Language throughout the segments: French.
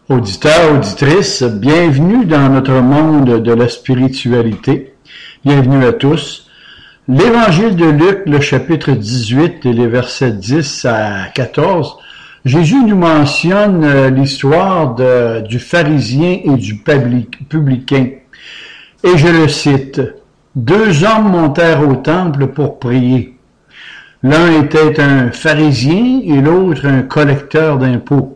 Auditeurs, auditrices, bienvenue dans notre monde de la spiritualité. Bienvenue à tous. L'Évangile de Luc, le chapitre 18 et les versets 10 à 14, Jésus nous mentionne l'histoire du pharisien et du publicain. Et je le cite, « Deux hommes montèrent au temple pour prier. L'un était un pharisien et l'autre un collecteur d'impôts.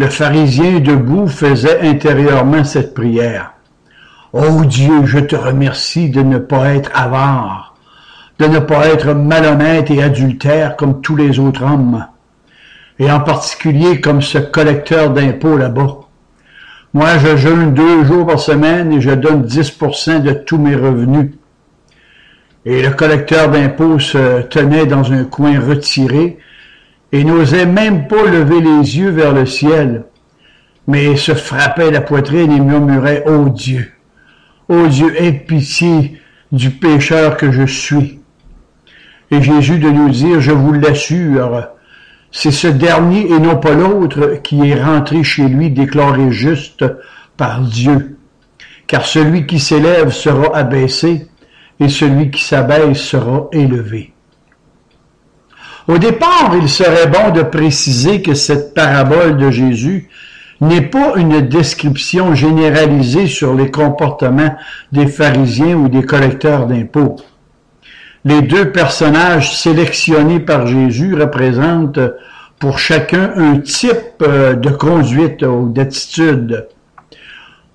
Le pharisien debout faisait intérieurement cette prière. « Ô Dieu, je te remercie de ne pas être avare, de ne pas être malhonnête et adultère comme tous les autres hommes, et en particulier comme ce collecteur d'impôts là-bas. Moi, je jeûne 2 jours par semaine et je donne 10% de tous mes revenus. » Et le collecteur d'impôts se tenait dans un coin retiré et n'osait même pas lever les yeux vers le ciel, mais se frappait la poitrine et murmurait « Ô Dieu, aie pitié du pécheur que je suis. » Et Jésus de nous dire « Je vous l'assure, c'est ce dernier et non pas l'autre qui est rentré chez lui déclaré juste par Dieu. Car celui qui s'élève sera abaissé, et celui qui s'abaisse sera élevé. » Au départ, il serait bon de préciser que cette parabole de Jésus n'est pas une description généralisée sur les comportements des pharisiens ou des collecteurs d'impôts. Les deux personnages sélectionnés par Jésus représentent pour chacun un type de conduite ou d'attitude.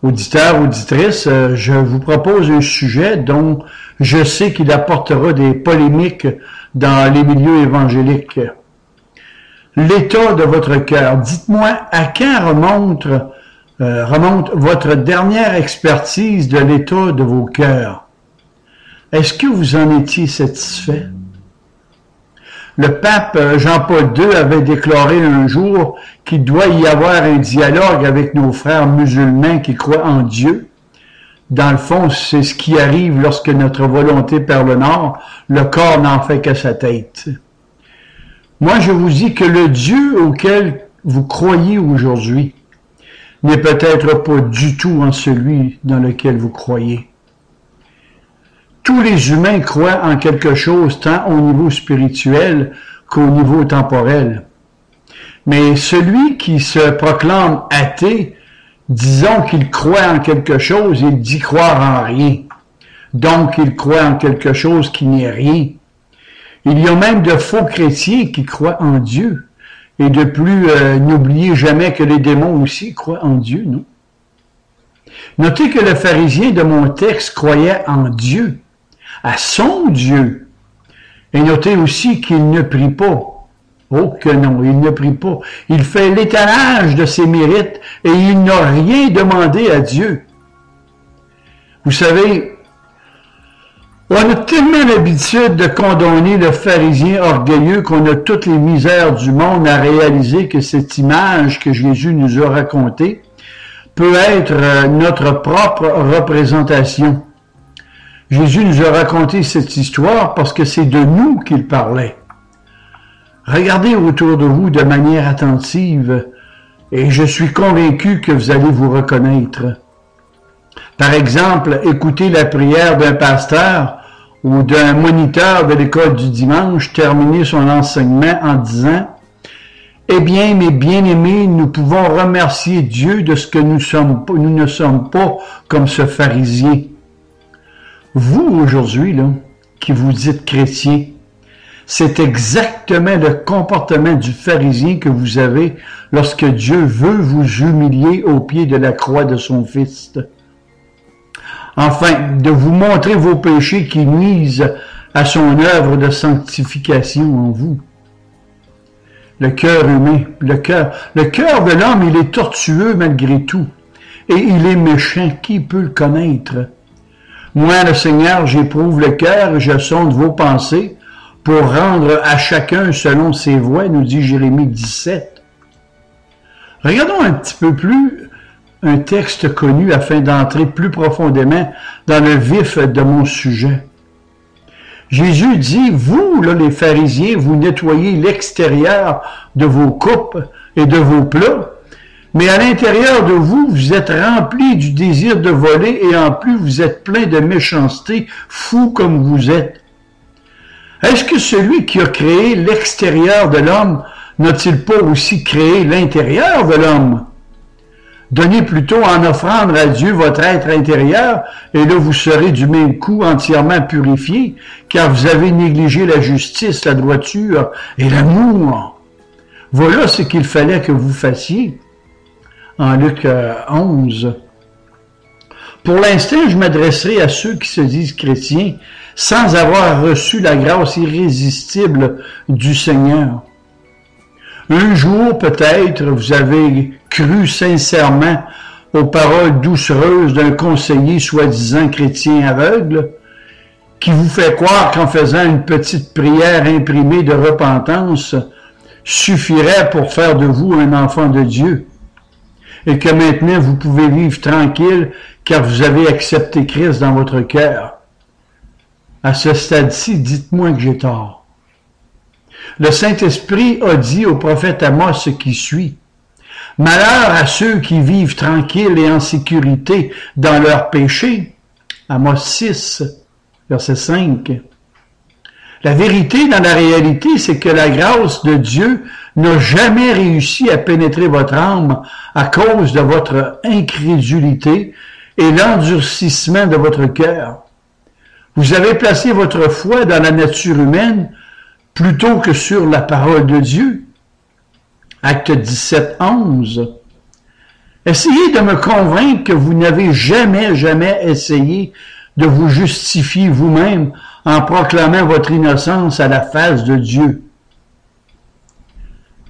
Auditeurs, auditrices, je vous propose un sujet dont je sais qu'il apportera des polémiques dans les milieux évangéliques. L'état de votre cœur. Dites-moi, à quand remonte votre dernière expertise de l'état de vos cœurs? Est-ce que vous en étiez satisfait? Le pape Jean-Paul II avait déclaré un jour qu'il doit y avoir un dialogue avec nos frères musulmans qui croient en Dieu. Dans le fond, c'est ce qui arrive lorsque notre volonté perd le nord, le corps n'en fait que sa tête. Moi, je vous dis que le Dieu auquel vous croyez aujourd'hui n'est peut-être pas du tout en celui dans lequel vous croyez. Tous les humains croient en quelque chose tant au niveau spirituel qu'au niveau temporel. Mais celui qui se proclame athée, disons qu'il croit en quelque chose, il dit croire en rien. Donc, il croit en quelque chose qui n'est rien. Il y a même de faux chrétiens qui croient en Dieu. Et de plus, n'oubliez jamais que les démons aussi croient en Dieu, non? Notez que le pharisien de mon texte croyait en Dieu, à son Dieu. Et notez aussi qu'il ne prie pas. Oh que non, il ne prie pas. Il fait l'étalage de ses mérites et il n'a rien demandé à Dieu. Vous savez, on a tellement l'habitude de condamner le pharisien orgueilleux qu'on a toutes les misères du monde à réaliser que cette image que Jésus nous a racontée peut être notre propre représentation. Jésus nous a raconté cette histoire parce que c'est de nous qu'il parlait. Regardez autour de vous de manière attentive et je suis convaincu que vous allez vous reconnaître. Par exemple, écoutez la prière d'un pasteur ou d'un moniteur de l'école du dimanche terminer son enseignement en disant « Eh bien, mes bien-aimés, nous pouvons remercier Dieu de ce que nous ne sommes pas comme ce pharisien. » Vous, aujourd'hui, là, qui vous dites chrétien, c'est exactement le comportement du pharisien que vous avez lorsque Dieu veut vous humilier au pied de la croix de son Fils. Enfin, de vous montrer vos péchés qui nuisent à son œuvre de sanctification en vous. Le cœur humain, le cœur de l'homme, il est tortueux malgré tout. Et il est méchant, qui peut le connaître? Moi, le Seigneur, j'éprouve le cœur et je sonde vos pensées pour rendre à chacun selon ses voies, nous dit Jérémie 17. Regardons un petit peu plus un texte connu afin d'entrer plus profondément dans le vif de mon sujet. Jésus dit, vous, là, les pharisiens, vous nettoyez l'extérieur de vos coupes et de vos plats, Mais à l'intérieur de vous, vous êtes rempli du désir de voler et en plus, vous êtes plein de méchanceté, fou comme vous êtes. Est-ce que celui qui a créé l'extérieur de l'homme n'a-t-il pas aussi créé l'intérieur de l'homme? Donnez plutôt en offrande à Dieu votre être intérieur, et là vous serez du même coup entièrement purifié, car vous avez négligé la justice, la droiture et l'amour. Voilà ce qu'il fallait que vous fassiez. En Luc 11. Pour l'instant, je m'adresserai à ceux qui se disent chrétiens sans avoir reçu la grâce irrésistible du Seigneur. Un jour, peut-être, vous avez cru sincèrement aux paroles doucereuses d'un conseiller soi-disant chrétien aveugle qui vous fait croire qu'en faisant une petite prière imprimée de repentance suffirait pour faire de vous un enfant de Dieu et que maintenant vous pouvez vivre tranquille car vous avez accepté Christ dans votre cœur. À ce stade-ci, dites-moi que j'ai tort. Le Saint-Esprit a dit au prophète Amos ce qui suit. Malheur à ceux qui vivent tranquilles et en sécurité dans leurs péchés. Amos 6, verset 5. La vérité dans la réalité, c'est que la grâce de Dieu n'a jamais réussi à pénétrer votre âme à cause de votre incrédulité et l'endurcissement de votre cœur. Vous avez placé votre foi dans la nature humaine plutôt que sur la parole de Dieu. Acte 17, 11. Essayez de me convaincre que vous n'avez jamais essayé de vous justifier vous-même en proclamant votre innocence à la face de Dieu.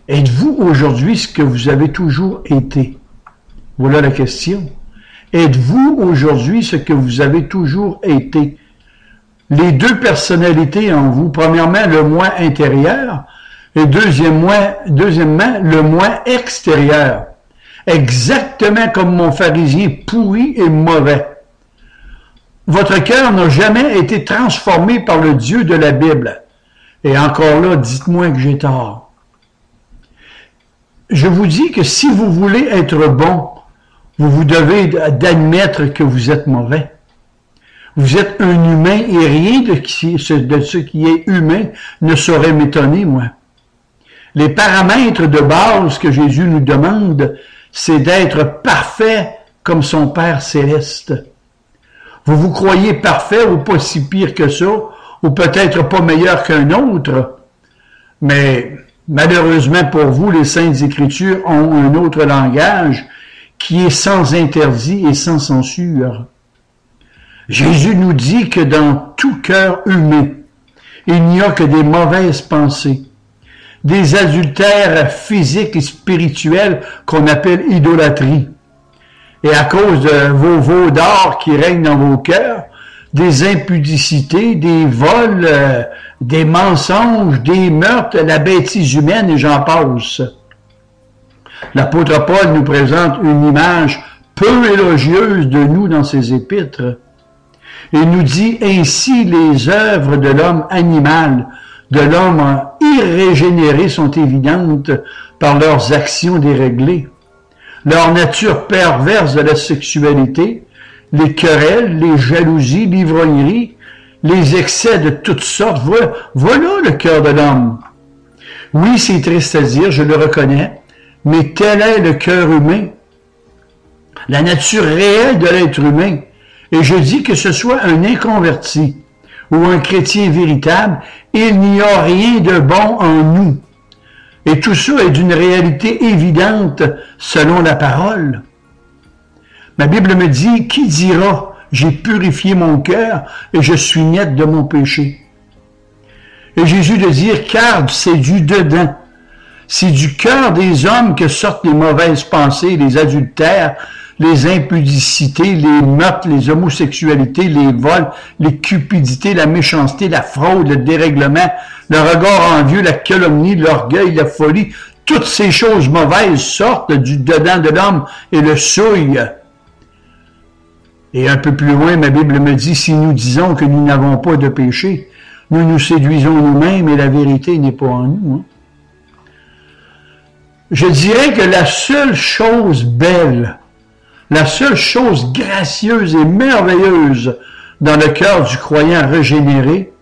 Êtes-vous aujourd'hui ce que vous avez toujours été? Voilà la question. Êtes-vous aujourd'hui ce que vous avez toujours été? Les deux personnalités en vous, premièrement, le moi intérieur, et deuxièmement, le moi extérieur. Exactement comme mon pharisien pourri et mauvais. Votre cœur n'a jamais été transformé par le Dieu de la Bible. Et encore là, dites-moi que j'ai tort. Je vous dis que si vous voulez être bon, vous devez d'admettre que vous êtes mauvais. Vous êtes un humain et rien de ce qui est humain ne saurait m'étonner, moi. Les paramètres de base que Jésus nous demande, c'est d'être parfait comme son Père céleste. Vous vous croyez parfait ou pas si pire que ça, ou peut-être pas meilleur qu'un autre, mais malheureusement pour vous, les Saintes Écritures ont un autre langage qui est sans interdit et sans censure. Jésus nous dit que dans tout cœur humain, il n'y a que des mauvaises pensées, des adultères physiques et spirituels qu'on appelle idolâtrie. Et à cause de vos veaux d'or qui règnent dans vos cœurs, des impudicités, des vols, des mensonges, des meurtres, la bêtise humaine et j'en passe. L'apôtre Paul nous présente une image peu élogieuse de nous dans ses épîtres. Il nous dit ainsi les œuvres de l'homme animal, de l'homme irrégénéré sont évidentes par leurs actions déréglées. Leur nature perverse de la sexualité, les querelles, les jalousies, l'ivrognerie, les excès de toutes sortes, voilà le cœur de l'homme. Oui, c'est triste à dire, je le reconnais, mais tel est le cœur humain, la nature réelle de l'être humain. Et je dis que ce soit un inconverti ou un chrétien véritable, il n'y a rien de bon en nous. Et tout ça est d'une réalité évidente selon la parole. Ma Bible me dit, qui dira, j'ai purifié mon cœur et je suis net de mon péché. Et Jésus de dire, car c'est du dedans. C'est du cœur des hommes que sortent les mauvaises pensées, les adultères, les impudicités, les meurtres, les homosexualités, les vols, les cupidités, la méchanceté, la fraude, le dérèglement, le regard envieux, la calomnie, l'orgueil, la folie. Toutes ces choses mauvaises sortent du dedans de l'homme et le souillent. Et un peu plus loin, ma Bible me dit, si nous disons que nous n'avons pas de péché, nous nous séduisons nous-mêmes et la vérité n'est pas en nous. Hein? je dirais que la seule chose belle, la seule chose gracieuse et merveilleuse dans le cœur du croyant régénéré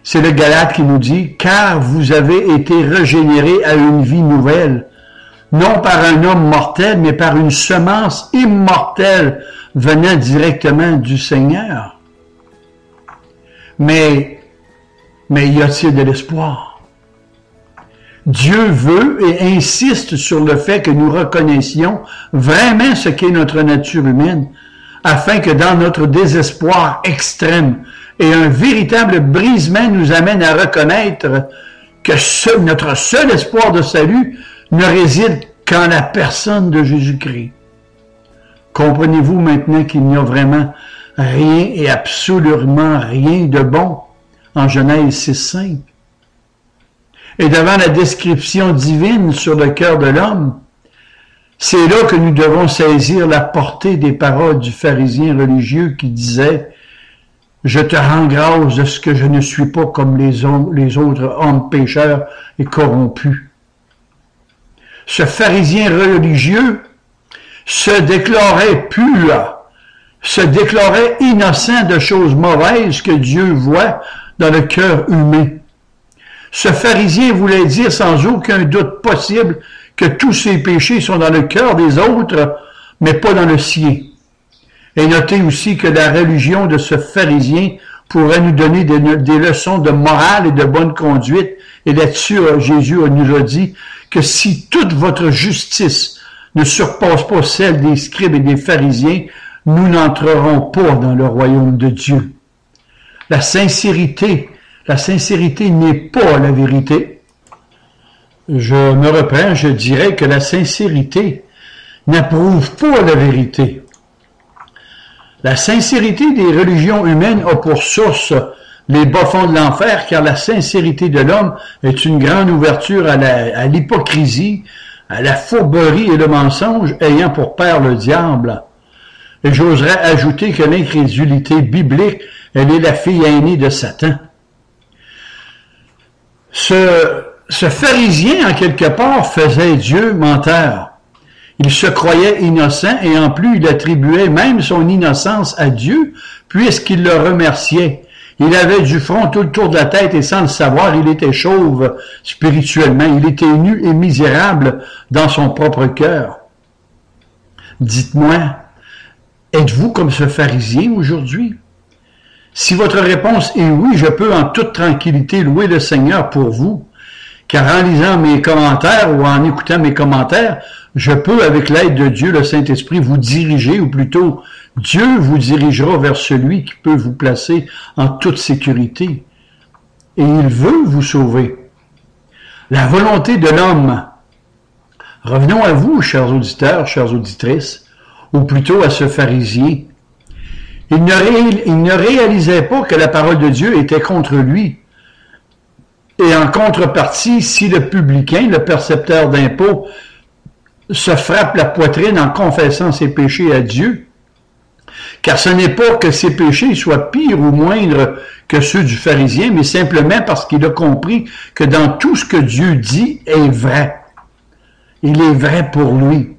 c'est le Galate qui nous dit « Car vous avez été régénérés à une vie nouvelle, non par un homme mortel, mais par une semence immortelle venant directement du Seigneur. » Mais y a-t-il de l'espoir? Dieu veut et insiste sur le fait que nous reconnaissions vraiment ce qu'est notre nature humaine, afin que dans notre désespoir extrême et un véritable brisement nous amène à reconnaître que notre seul espoir de salut ne réside qu'en la personne de Jésus-Christ. Comprenez-vous maintenant qu'il n'y a vraiment rien et absolument rien de bon en Genèse 6:5? Et devant la description divine sur le cœur de l'homme, c'est là que nous devons saisir la portée des paroles du pharisien religieux qui disait « Je te rends grâce de ce que je ne suis pas comme les autres hommes pécheurs et corrompus. » Ce pharisien religieux se déclarait pur, se déclarait innocent de choses mauvaises que Dieu voit dans le cœur humain. Ce pharisien voulait dire sans aucun doute possible que tous ses péchés sont dans le cœur des autres, mais pas dans le sien. Et notez aussi que la religion de ce pharisien pourrait nous donner des leçons de morale et de bonne conduite. Et là-dessus, Jésus nous a dit que si toute votre justice ne surpasse pas celle des scribes et des pharisiens, nous n'entrerons pas dans le royaume de Dieu. La sincérité n'est pas la vérité. Je me reprends, je dirais que la sincérité n'approuve pas la vérité. La sincérité des religions humaines a pour source les bas-fonds de l'enfer, car la sincérité de l'homme est une grande ouverture à l'hypocrisie, à la fourberie et le mensonge, ayant pour père le diable. Et j'oserais ajouter que l'incrédulité biblique, elle est la fille aînée de Satan. Ce pharisien, en quelque part, faisait Dieu menteur. Il se croyait innocent et en plus, il attribuait même son innocence à Dieu, puisqu'il le remerciait. Il avait du front tout le tour de la tête et sans le savoir, il était chauve spirituellement. Il était nu et misérable dans son propre cœur. Dites-moi, êtes-vous comme ce pharisien aujourd'hui? Si votre réponse est oui, je peux en toute tranquillité louer le Seigneur pour vous, car en lisant mes commentaires ou en écoutant mes commentaires, je peux, avec l'aide de Dieu, le Saint-Esprit, vous diriger, ou plutôt, Dieu vous dirigera vers celui qui peut vous placer en toute sécurité. Et il veut vous sauver. La volonté de l'homme. Revenons à vous, chers auditeurs, chères auditrices, ou plutôt à ce pharisien. Il ne réalisait pas que la parole de Dieu était contre lui. Et en contrepartie, si le publicain, le percepteur d'impôts, se frappe la poitrine en confessant ses péchés à Dieu, car ce n'est pas que ses péchés soient pires ou moindres que ceux du pharisien, mais simplement parce qu'il a compris que dans tout ce que Dieu dit est vrai. Il est vrai pour lui.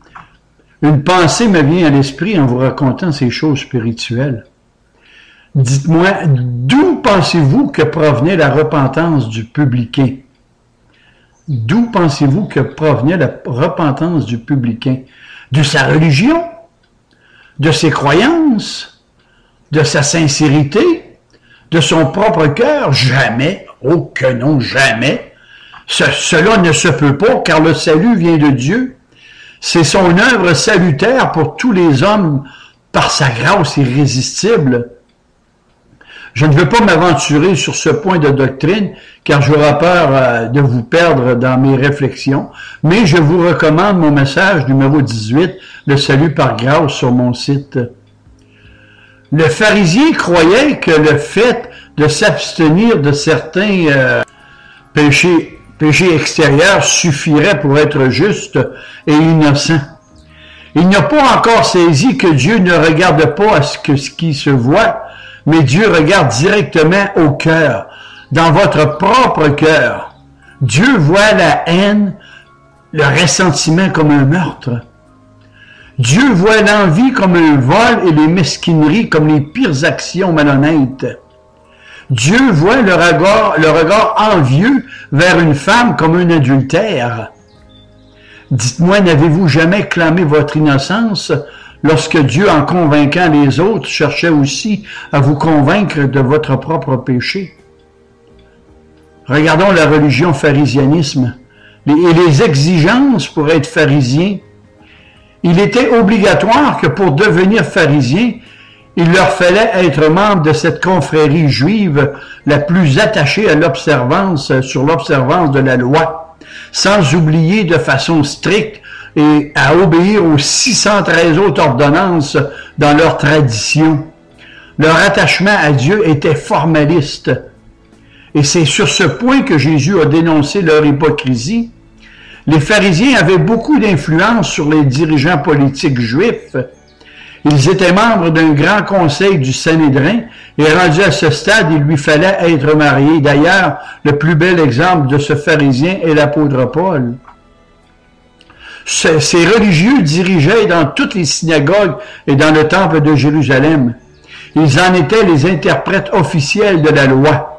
Une pensée me vient à l'esprit en vous racontant ces choses spirituelles. Dites-moi, d'où pensez-vous que provenait la repentance du publicain? D'où pensez-vous que provenait la repentance du publicain? De sa religion? De ses croyances? De sa sincérité? De son propre cœur? Jamais. Oh que non, jamais. Cela ne se peut pas, car le salut vient de Dieu. C'est son œuvre salutaire pour tous les hommes par sa grâce irrésistible. Je ne veux pas m'aventurer sur ce point de doctrine, car j'aurais peur de vous perdre dans mes réflexions, mais je vous recommande mon message numéro 18, le salut par grâce, sur mon site. Le pharisien croyait que le fait de s'abstenir de certains péchés extérieurs suffirait pour être juste et innocent. Il n'a pas encore saisi que Dieu ne regarde pas à ce qui se voit, mais Dieu regarde directement au cœur, dans votre propre cœur. Dieu voit la haine, le ressentiment comme un meurtre. Dieu voit l'envie comme un vol et les mesquineries comme les pires actions malhonnêtes. Dieu voit le regard envieux vers une femme comme un adultère. Dites-moi, n'avez-vous jamais clamé votre innocence lorsque Dieu, en convainquant les autres, cherchait aussi à vous convaincre de votre propre péché? Regardons la religion pharisianisme et les exigences pour être pharisien. Il était obligatoire que pour devenir pharisien, il leur fallait être membre de cette confrérie juive la plus attachée à l'observance, sur l'observance de la loi, sans oublier de façon stricte et à obéir aux 613 autres ordonnances dans leur tradition. Leur attachement à Dieu était formaliste. Et c'est sur ce point que Jésus a dénoncé leur hypocrisie. Les pharisiens avaient beaucoup d'influence sur les dirigeants politiques juifs. Ils étaient membres d'un grand conseil du Sanhédrin et rendus à ce stade, il lui fallait être marié. D'ailleurs, le plus bel exemple de ce pharisien est l'apôtre Paul. Ces religieux dirigeaient dans toutes les synagogues et dans le temple de Jérusalem. Ils en étaient les interprètes officiels de la loi.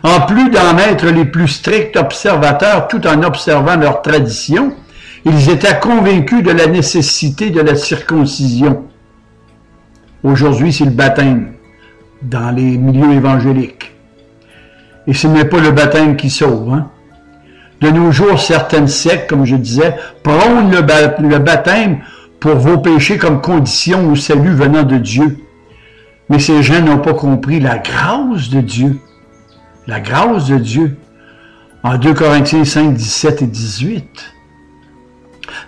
En plus d'en être les plus stricts observateurs tout en observant leurs traditions, ils étaient convaincus de la nécessité de la circoncision. Aujourd'hui, c'est le baptême dans les milieux évangéliques. Et ce n'est pas le baptême qui sauve. Hein? De nos jours, certaines sectes, comme je disais, prônent le baptême pour vos péchés comme condition au salut venant de Dieu. Mais ces gens n'ont pas compris la grâce de Dieu. La grâce de Dieu. En 2 Corinthiens 5, 17 et 18.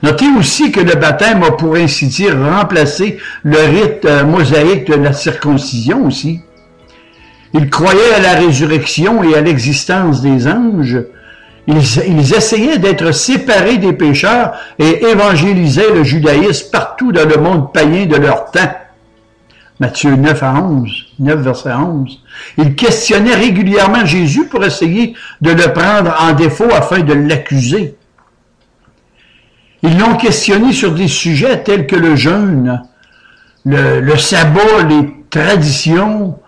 Notez aussi que le baptême a pour ainsi dire remplacé le rite mosaïque de la circoncision aussi. Ils croyaient à la résurrection et à l'existence des anges. Ils essayaient d'être séparés des pécheurs et évangélisaient le judaïsme partout dans le monde païen de leur temps. Matthieu 9 verset 11. Ils questionnaient régulièrement Jésus pour essayer de le prendre en défaut afin de l'accuser. Ils l'ont questionné sur des sujets tels que le jeûne, le sabbat, les traditions,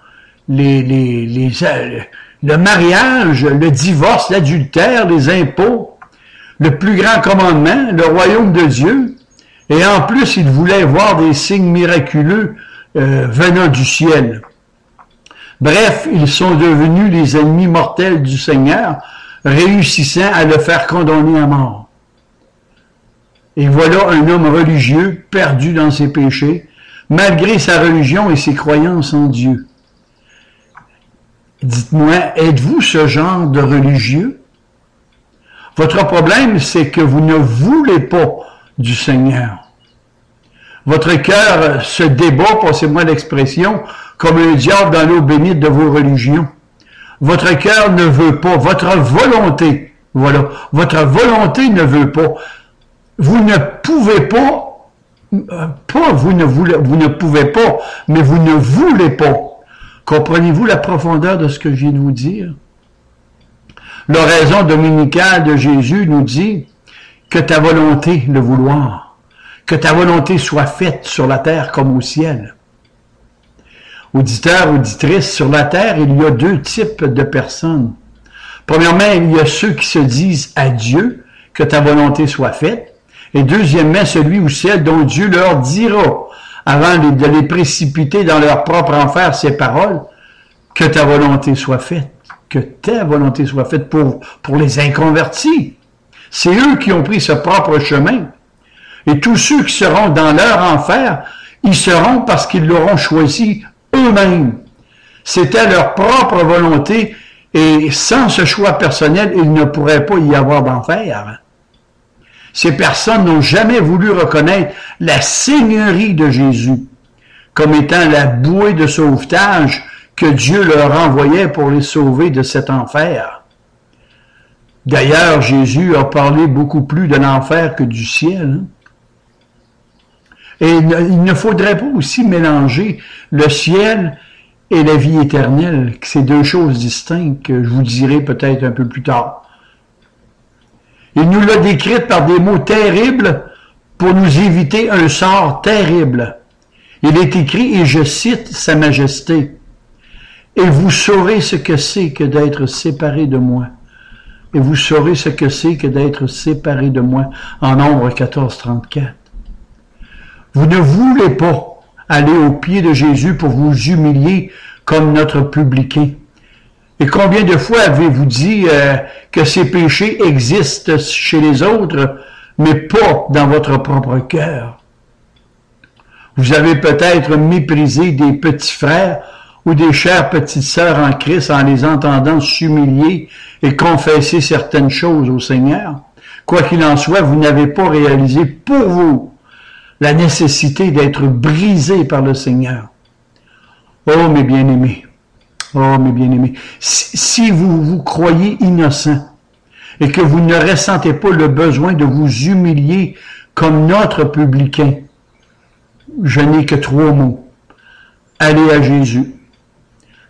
le mariage, le divorce, l'adultère, les impôts, le plus grand commandement, le royaume de Dieu. Et en plus, ils voulaient voir des signes miraculeux venant du ciel. Bref, ils sont devenus les ennemis mortels du Seigneur, réussissant à le faire condamner à mort. Et voilà un homme religieux perdu dans ses péchés, malgré sa religion et ses croyances en Dieu. Dites-moi, êtes-vous ce genre de religieux? Votre problème, c'est que vous ne voulez pas du Seigneur. Votre cœur se débat, passez-moi l'expression, comme un diable dans l'eau bénite de vos religions. Votre cœur ne veut pas, votre volonté, voilà, votre volonté ne veut pas. Vous ne pouvez pas, vous ne pouvez pas, mais vous ne voulez pas. Comprenez-vous la profondeur de ce que je viens de vous dire? L'oraison dominicale de Jésus nous dit que ta volonté, le vouloir, que ta volonté soit faite sur la terre comme au ciel. Auditeurs, auditrices, sur la terre, il y a deux types de personnes. Premièrement, il y a ceux qui se disent à Dieu que ta volonté soit faite. Et deuxièmement, celui ou celle dont Dieu leur dira, avant de les précipiter dans leur propre enfer, ces paroles, que ta volonté soit faite. Que ta volonté soit faite pour les inconvertis. C'est eux qui ont pris ce propre chemin. Et tous ceux qui seront dans leur enfer, ils seront parce qu'ils l'auront choisi eux-mêmes. C'était leur propre volonté et sans ce choix personnel, il ne pourrait pas y avoir d'enfer. Ces personnes n'ont jamais voulu reconnaître la seigneurie de Jésus comme étant la bouée de sauvetage que Dieu leur envoyait pour les sauver de cet enfer. D'ailleurs, Jésus a parlé beaucoup plus de l'enfer que du ciel. Et il ne faudrait pas aussi mélanger le ciel et la vie éternelle, que c'est deux choses distinctes que je vous dirai peut-être un peu plus tard. Il nous l'a décrite par des mots terribles pour nous éviter un sort terrible. Il est écrit, et je cite Sa Majesté, « Et vous saurez ce que c'est que d'être séparé de moi. » Et vous saurez ce que c'est que d'être séparé de moi, en Nombre 14, 34. Vous ne voulez pas aller aux pieds de Jésus pour vous humilier comme notre publicain. Et combien de fois avez-vous dit que ces péchés existent chez les autres, mais pas dans votre propre cœur? Vous avez peut-être méprisé des petits frères ou des chères petites sœurs en Christ en les entendant s'humilier et confesser certaines choses au Seigneur. Quoi qu'il en soit, vous n'avez pas réalisé pour vous la nécessité d'être brisé par le Seigneur. Oh, mes bien-aimés, si vous vous croyez innocent et que vous ne ressentez pas le besoin de vous humilier comme notre publicain, je n'ai que 3 mots. Allez à Jésus.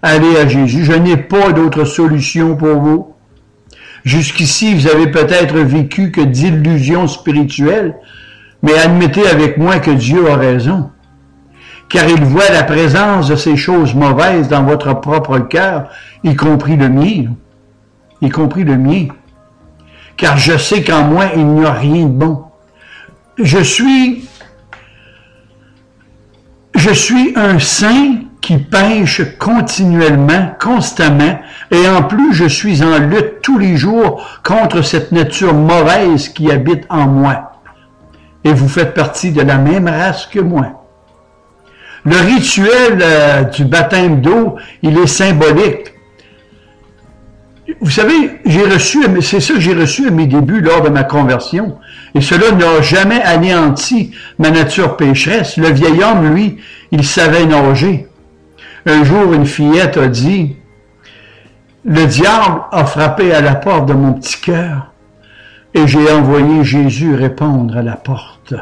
Allez à Jésus. Je n'ai pas d'autre solution pour vous. Jusqu'ici, vous avez peut-être vécu que d'illusions spirituelles, mais admettez avec moi que Dieu a raison, car il voit la présence de ces choses mauvaises dans votre propre cœur, y compris le mien. Y compris le mien. Car je sais qu'en moi, il n'y a rien de bon. Je suis un saint qui pêche continuellement, constamment, et en plus, je suis en lutte tous les jours contre cette nature mauvaise qui habite en moi. Et vous faites partie de la même race que moi. Le rituel du baptême d'eau, il est symbolique. Vous savez, c'est ça que j'ai reçu à mes débuts lors de ma conversion. Et cela n'a jamais anéanti ma nature pécheresse. Le vieil homme, lui, il savait nager. Un jour, une fillette a dit, « Le diable a frappé à la porte de mon petit cœur et j'ai envoyé Jésus répondre à la porte. »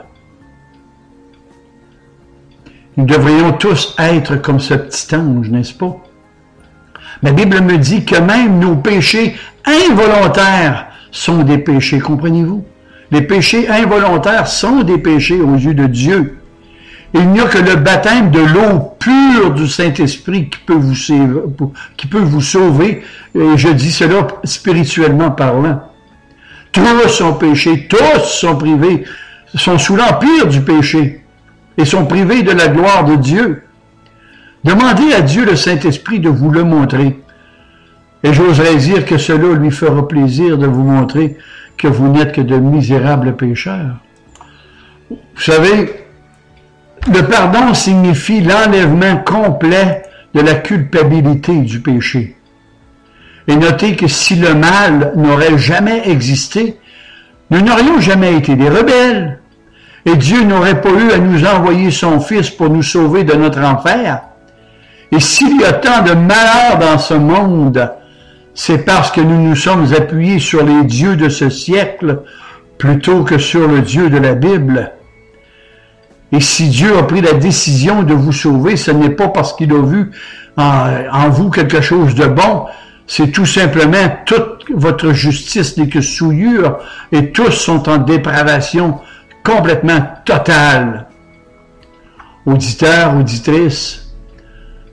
Nous devrions tous être comme ce petit ange, n'est-ce pas? La Bible me dit que même nos péchés involontaires sont des péchés, comprenez-vous? Les péchés involontaires sont des péchés aux yeux de Dieu. Il n'y a que le baptême de l'eau pure du Saint-Esprit qui peut vous sauver, et je dis cela spirituellement parlant. Tous sont péchés, tous sont privés, sont sous l'empire du péché et sont privés de la gloire de Dieu. Demandez à Dieu le Saint-Esprit de vous le montrer. Et j'oserais dire que cela lui fera plaisir de vous montrer que vous n'êtes que de misérables pécheurs. Vous savez, le pardon signifie l'enlèvement complet de la culpabilité du péché. Et notez que si le mal n'aurait jamais existé, nous n'aurions jamais été des rebelles. Et Dieu n'aurait pas eu à nous envoyer son Fils pour nous sauver de notre enfer. Et s'il y a tant de malheur dans ce monde, c'est parce que nous nous sommes appuyés sur les dieux de ce siècle plutôt que sur le Dieu de la Bible. Et si Dieu a pris la décision de vous sauver, ce n'est pas parce qu'il a vu en vous quelque chose de bon, c'est tout simplement toute votre justice n'est que souillure et tous sont en dépravation complètement totale. Auditeurs, auditrices,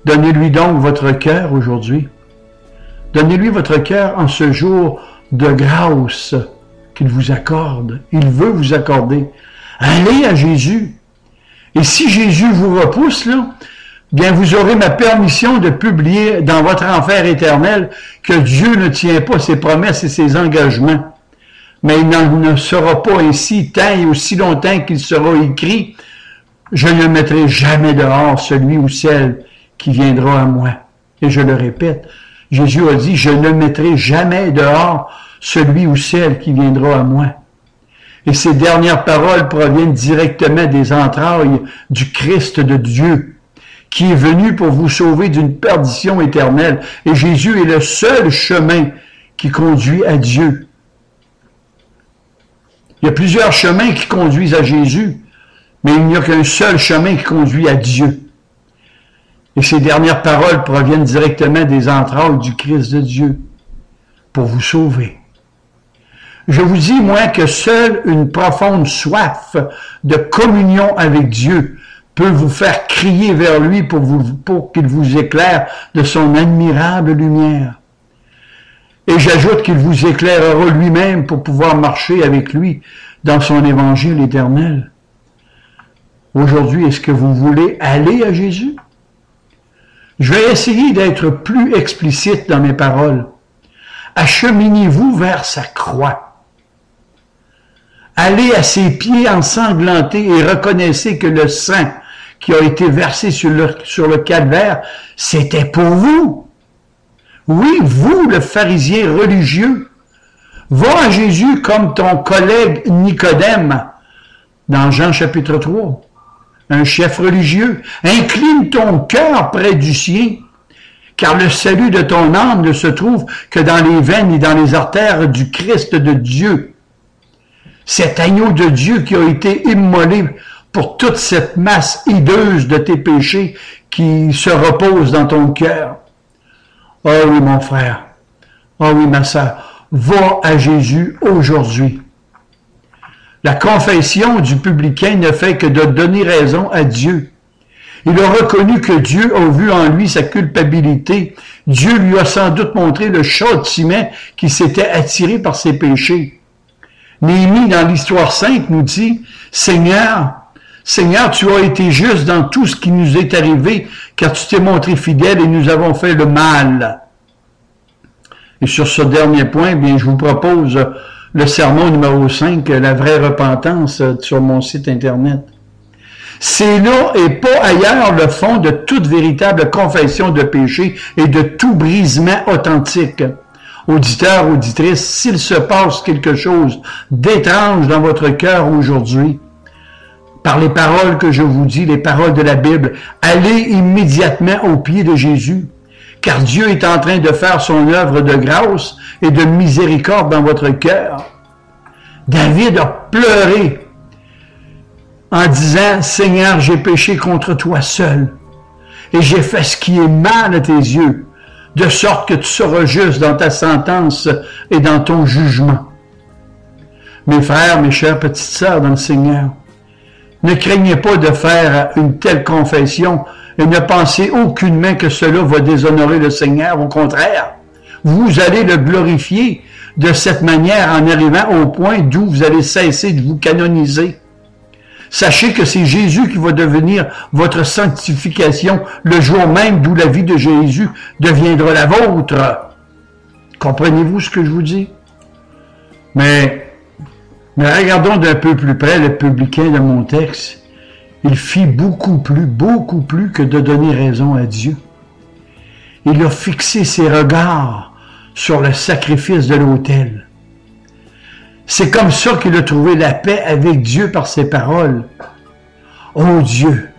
donnez-lui donc votre cœur aujourd'hui. Donnez-lui votre cœur en ce jour de grâce qu'il vous accorde. Il veut vous accorder. Allez à Jésus. Et si Jésus vous repousse, là, bien vous aurez ma permission de publier dans votre enfer éternel que Dieu ne tient pas ses promesses et ses engagements. Mais il n'en sera pas ainsi tant et aussi longtemps qu'il sera écrit « Je ne mettrai jamais dehors celui ou celle qui viendra à moi. » Et je le répète, Jésus a dit « Je ne mettrai jamais dehors celui ou celle qui viendra à moi. » Et ces dernières paroles proviennent directement des entrailles du Christ de Dieu, qui est venu pour vous sauver d'une perdition éternelle. Et Jésus est le seul chemin qui conduit à Dieu. Il y a plusieurs chemins qui conduisent à Jésus, mais il n'y a qu'un seul chemin qui conduit à Dieu. Et ces dernières paroles proviennent directement des entrailles du Christ de Dieu pour vous sauver. Je vous dis, moi, que seule une profonde soif de communion avec Dieu peut vous faire crier vers lui pour qu'il vous éclaire de son admirable lumière. Et j'ajoute qu'il vous éclairera lui-même pour pouvoir marcher avec lui dans son évangile éternel. Aujourd'hui, est-ce que vous voulez aller à Jésus? Je vais essayer d'être plus explicite dans mes paroles. Acheminez-vous vers sa croix. Allez à ses pieds ensanglantés et reconnaissez que le sang qui a été versé sur le calvaire, c'était pour vous. Oui, vous, le pharisien religieux, va à Jésus comme ton collègue Nicodème, dans Jean chapitre 3, un chef religieux. Incline ton cœur près du sien, car le salut de ton âme ne se trouve que dans les veines et dans les artères du Christ de Dieu. Cet agneau de Dieu qui a été immolé pour toute cette masse hideuse de tes péchés qui se repose dans ton cœur. Oh oui, mon frère. Oh oui, ma sœur. Va à Jésus aujourd'hui. La confession du publicain ne fait que de donner raison à Dieu. Il a reconnu que Dieu a vu en lui sa culpabilité. Dieu lui a sans doute montré le châtiment qui s'était attiré par ses péchés. Néhémie, dans l'Histoire sainte, nous dit, « Seigneur, tu as été juste dans tout ce qui nous est arrivé, car tu t'es montré fidèle et nous avons fait le mal. » Et sur ce dernier point, bien, je vous propose le sermon numéro 5, la vraie repentance, sur mon site Internet. C'est là et pas ailleurs le fond de toute véritable confession de péché et de tout brisement authentique. Auditeurs, auditrices, s'il se passe quelque chose d'étrange dans votre cœur aujourd'hui, par les paroles que je vous dis, les paroles de la Bible, allez immédiatement aux pieds de Jésus, car Dieu est en train de faire son œuvre de grâce et de miséricorde dans votre cœur. David a pleuré en disant, « Seigneur, j'ai péché contre toi seul, et j'ai fait ce qui est mal à tes yeux, de sorte que tu seras juste dans ta sentence et dans ton jugement. » Mes frères, mes chères petites sœurs dans le Seigneur, ne craignez pas de faire une telle confession et ne pensez aucunement que cela va déshonorer le Seigneur. Au contraire, vous allez le glorifier de cette manière en arrivant au point d'où vous allez cesser de vous canoniser. Sachez que c'est Jésus qui va devenir votre sanctification le jour même d'où la vie de Jésus deviendra la vôtre. Comprenez-vous ce que je vous dis? Mais regardons d'un peu plus près le publicain de mon texte. Il fit beaucoup plus que de donner raison à Dieu. Il a fixé ses regards sur le sacrifice de l'autel. C'est comme ça qu'il a trouvé la paix avec Dieu par ses paroles. « Ô Dieu,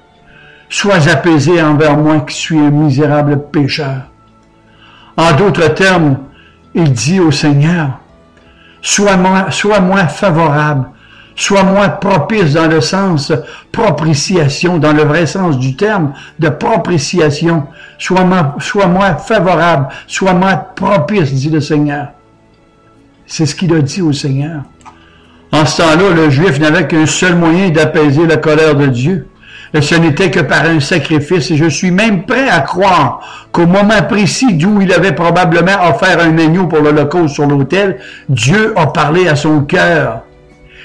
sois apaisé envers moi qui suis un misérable pécheur. » En d'autres termes, il dit au Seigneur, « Sois-moi favorable, sois-moi propice dans le sens propitiation, dans le vrai sens du terme de propitiation. Sois-moi favorable, sois-moi propice, dit le Seigneur. » C'est ce qu'il a dit au Seigneur. En ce temps-là, le Juif n'avait qu'un seul moyen d'apaiser la colère de Dieu. Et ce n'était que par un sacrifice. Et je suis même prêt à croire qu'au moment précis d'où il avait probablement offert un agneau pour l'Holocauste sur l'autel, Dieu a parlé à son cœur.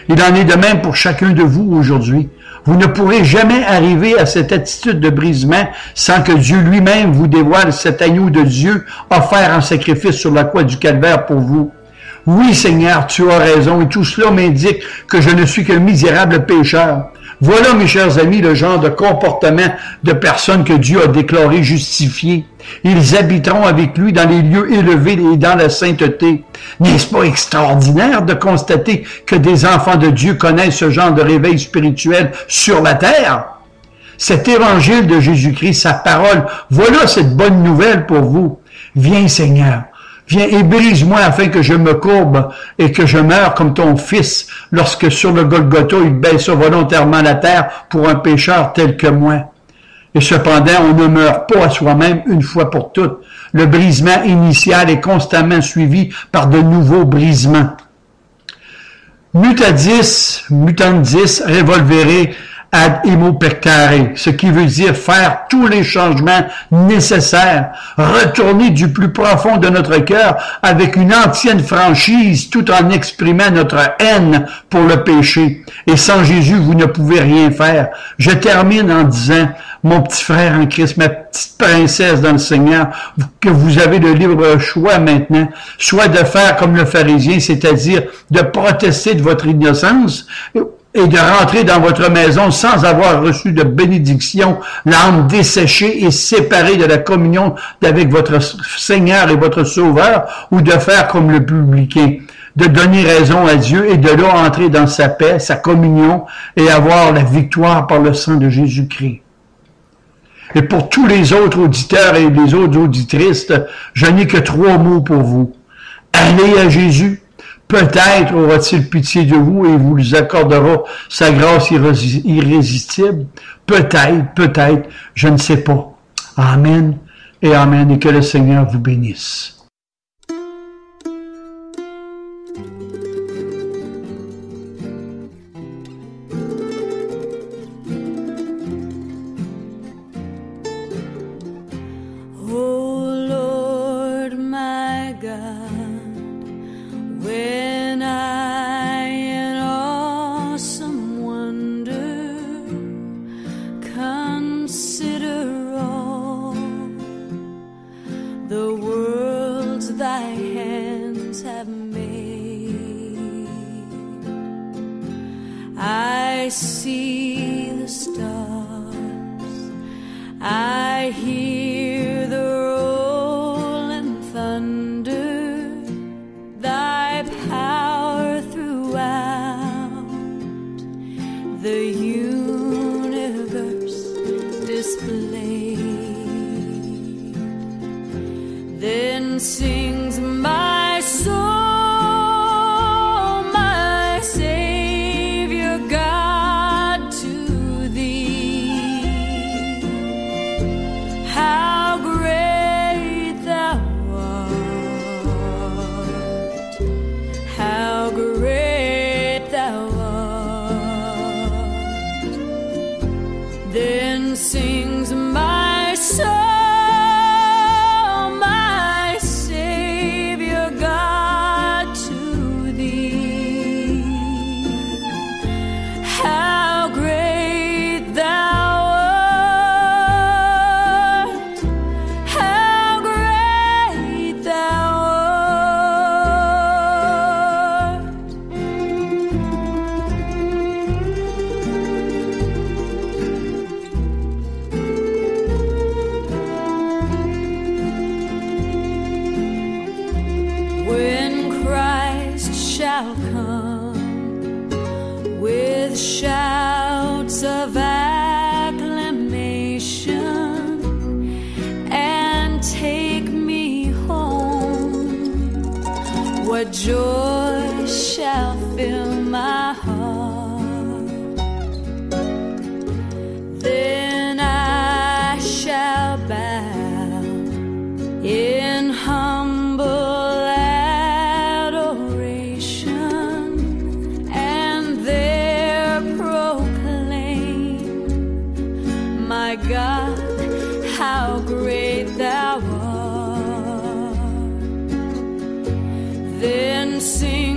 Il en est de même pour chacun de vous aujourd'hui. Vous ne pourrez jamais arriver à cette attitude de brisement sans que Dieu lui-même vous dévoile cet agneau de Dieu offert en sacrifice sur la croix du calvaire pour vous. Oui, Seigneur, tu as raison, et tout cela m'indique que je ne suis qu'un misérable pécheur. Voilà, mes chers amis, le genre de comportement de personnes que Dieu a déclaré justifiées. Ils habiteront avec lui dans les lieux élevés et dans la sainteté. N'est-ce pas extraordinaire de constater que des enfants de Dieu connaissent ce genre de réveil spirituel sur la terre? Cet évangile de Jésus-Christ, sa parole, voilà cette bonne nouvelle pour vous. Viens, Seigneur. Viens et brise-moi afin que je me courbe et que je meure comme ton Fils lorsque sur le Golgotha il baissa volontairement la terre pour un pécheur tel que moi. Et cependant, on ne meurt pas à soi-même une fois pour toutes. Le brisement initial est constamment suivi par de nouveaux brisements. mutandis, revolvere ad imo pectare, ce qui veut dire faire tous les changements nécessaires, retourner du plus profond de notre cœur avec une entière franchise tout en exprimant notre haine pour le péché. Et sans Jésus, vous ne pouvez rien faire. Je termine en disant, mon petit frère en Christ, ma petite princesse dans le Seigneur, que vous avez le libre choix maintenant, soit de faire comme le pharisien, c'est-à-dire de protester de votre innocence, et de rentrer dans votre maison sans avoir reçu de bénédiction, l'âme desséchée et séparée de la communion avec votre Seigneur et votre Sauveur, ou de faire comme le publicain, de donner raison à Dieu et de là entrer dans sa paix, sa communion et avoir la victoire par le sang de Jésus-Christ. Et pour tous les autres auditeurs et les autres auditrices, je n'ai que 3 mots pour vous. Allez à Jésus. Peut-être aura-t-il pitié de vous et vous accordera sa grâce irrésistible. Peut-être, je ne sais pas. Amen et amen, et que le Seigneur vous bénisse. Joy shall fill my heart. Then I shall bow in humble adoration and there proclaim, my God, how great thou art. Then sing